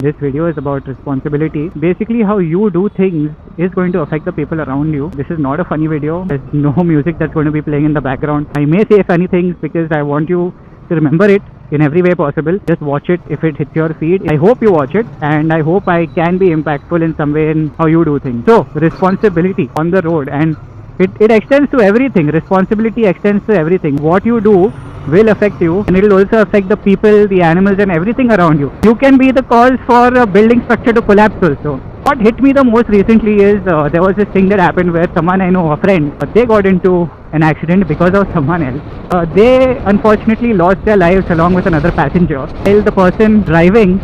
This video is about responsibility. Basically, how you do things is going to affect the people around you. This is not a funny video. There's no music that's going to be playing in the background. I may say funny things because I want you to remember it in every way possible. Just watch it if it hits your feed. I hope you watch it, and I hope I can be impactful in some way in how you do things. So, responsibility on the road, and it extends to everything. Responsibility extends to everything. What you do will affect you, and it will also affect the people, the animals, and everything around you. You can be the cause for a building structure to collapse also. What hit me the most recently is there was this thing that happened where someone I know, a friend, they got into an accident because of someone else. They unfortunately lost their lives along with another passenger, while the person driving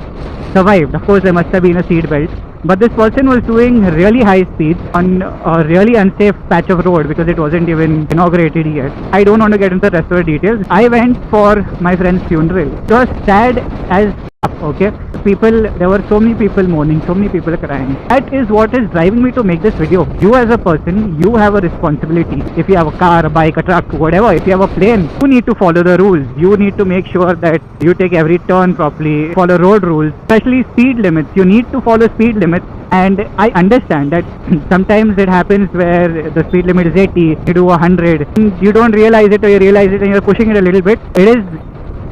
survived. Of course, there must have been a seat belt, but this person was doing really high speeds on a really unsafe patch of road because it wasn't even inaugurated yet. I don't want to get into the rest of the details. I went for my friend's funeral. It was sad as okay. There were so many people mourning, so many people crying. That is what is driving me to make this video. You as a person, you have a responsibility. If you have a car, a bike, a truck, whatever, if you have a plane, you need to follow the rules. You need to make sure that you take every turn properly, follow road rules, especially speed limits. You need to follow speed limits. And I understand that sometimes it happens where the speed limit is 80, you do 100, you don't realize it, or you realize it and you're pushing it a little bit. It is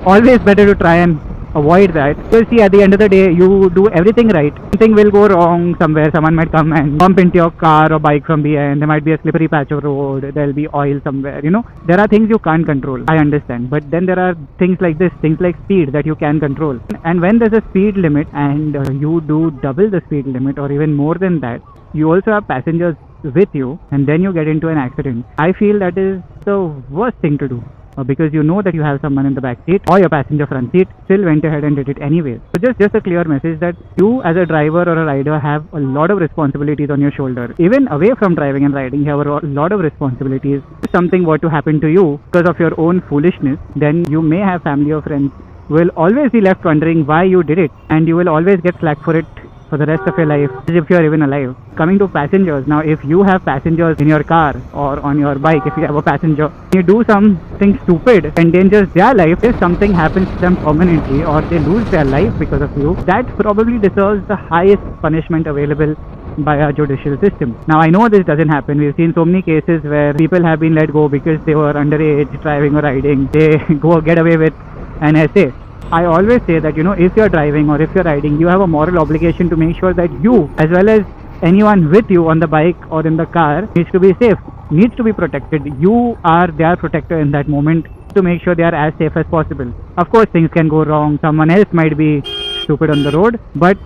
always better to try and avoid that, because see, at the end of the day, you do everything right. Something will go wrong somewhere. Someone might come and bump into your car or bike from behind. There might be a slippery patch of road. There'll be oil somewhere. There are things you can't control. I understand, but then there are things like this, things like speed that you can control. And when there's a speed limit and you do double the speed limit or even more than that, you also have passengers with you, and then you get into an accident. I feel that is the worst thing to do. Because you know that you have someone in the back seat or your passenger front seat, still went ahead and did it anyway. So just a clear message that you as a driver or a rider have a lot of responsibilities on your shoulder. Even away from driving and riding, you have a lot of responsibilities. If something were to happen to you because of your own foolishness, then you may have family or friends who will always be left wondering why you did it, and you will always get slack for it for the rest of your life, as if you are even alive. Coming to passengers, now if you have passengers in your car or on your bike, if you have a passenger, you do something stupid, endangers their life, if something happens to them permanently or they lose their life because of you, that probably deserves the highest punishment available by our judicial system. Now I know this doesn't happen. We've seen so many cases where people have been let go because they were underage driving or riding. They go get away with an essay. I always say that, if you're driving or if you're riding, you have a moral obligation to make sure that you, as well as anyone with you on the bike or in the car, needs to be safe, needs to be protected. You are their protector in that moment to make sure they are as safe as possible. Of course, things can go wrong. Someone else might be stupid on the road, but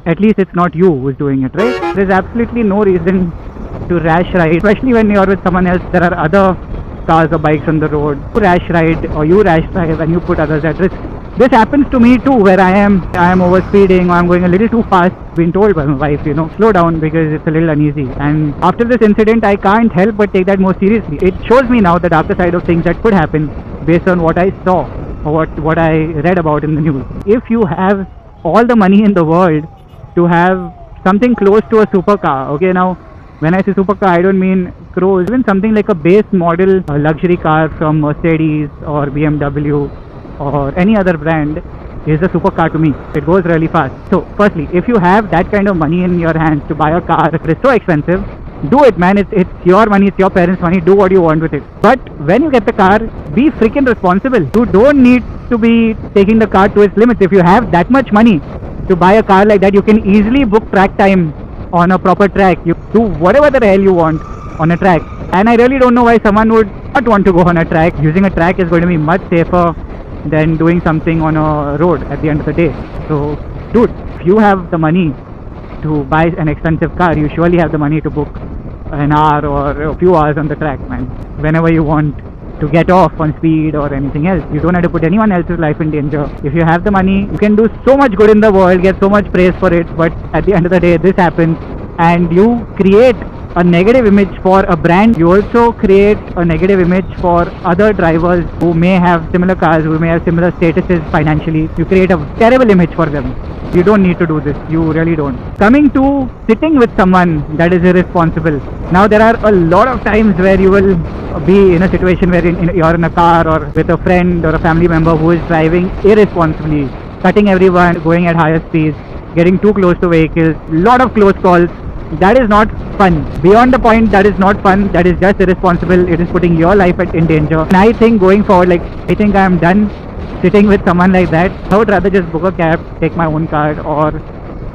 at least it's not you who's doing it, right? There's absolutely no reason to rash ride, especially when you're with someone else. There are other cars or bikes on the road. You rash ride or you rash drive and you put others at risk. This happens to me too, where I am overspeeding or I'm going a little too fast. Been told by my wife, slow down because it's a little uneasy. And after this incident, I can't help but take that more seriously. It shows me now the darker side of things that could happen based on what I saw or what I read about in the news. If you have all the money in the world to have something close to a supercar, okay, now when I say supercar, I don't mean Cruise, even something like a base model luxury car from Mercedes or BMW or any other brand is a supercar to me. It goes really fast. So firstly, if you have that kind of money in your hands to buy a car, it is so expensive, do it, man. It's your money, it's your parents' money, do what you want with it. But when you get the car, be freaking responsible. You don't need to be taking the car to its limits. If you have that much money to buy a car like that, you can easily book track time on a proper track. You do whatever the hell you want on a track. And I really don't know why someone would not want to go on a track. Using a track is going to be much safer than doing something on a road at the end of the day. So, dude, if you have the money to buy an expensive car, you surely have the money to book an hour or a few hours on the track, man. Whenever you want to get off on speed or anything else, you don't have to put anyone else's life in danger. If you have the money, you can do so much good in the world, get so much praise for it, but at the end of the day, this happens and you create a negative image for a brand. You also create a negative image for other drivers who may have similar cars, who may have similar statuses financially. You create a terrible image for them. You don't need to do this. You really don't. Coming to sitting with someone that is irresponsible. Now there are a lot of times where you will be in a situation where you're in a car or with a friend or a family member who is driving irresponsibly, cutting everyone, going at higher speeds. getting too close to vehicles, lot of close calls. That is not fun. Beyond the point, that is not fun. That is just irresponsible. It is putting your life in danger. And I think going forward, like, I think I am done sitting with someone like that. I would rather just book a cab, take my own card, or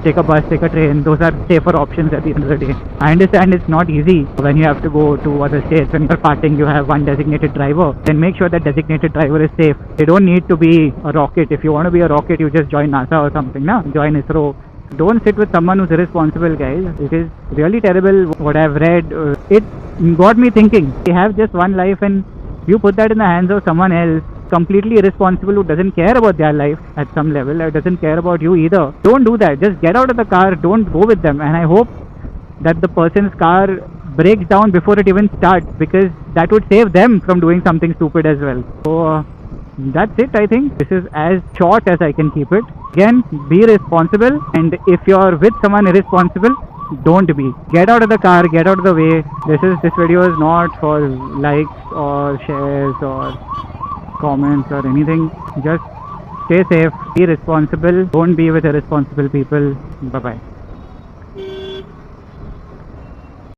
take a bus, take a train. Those are safer options at the end of the day. I understand it's not easy when you have to go to other states. When you're parting, you have one designated driver. Then make sure that designated driver is safe. They don't need to be a rocket. If you want to be a rocket, you just join NASA or something, no? Join ISRO. Don't sit with someone who's irresponsible, guys. It is really terrible what I've read. It got me thinking. You have just one life and you put that in the hands of someone else, completely irresponsible, who doesn't care about their life at some level, or doesn't care about you either. Don't do that. Just get out of the car. Don't go with them. And I hope that the person's car breaks down before it even starts, because that would save them from doing something stupid as well. So that's it. I think this is as short as I can keep it. Again, be responsible, and if you're with someone irresponsible, don't be. Get out of the car, get out of the way. This video is not for likes or shares or comments or anything. Just stay safe, be responsible, don't be with irresponsible people. Bye bye.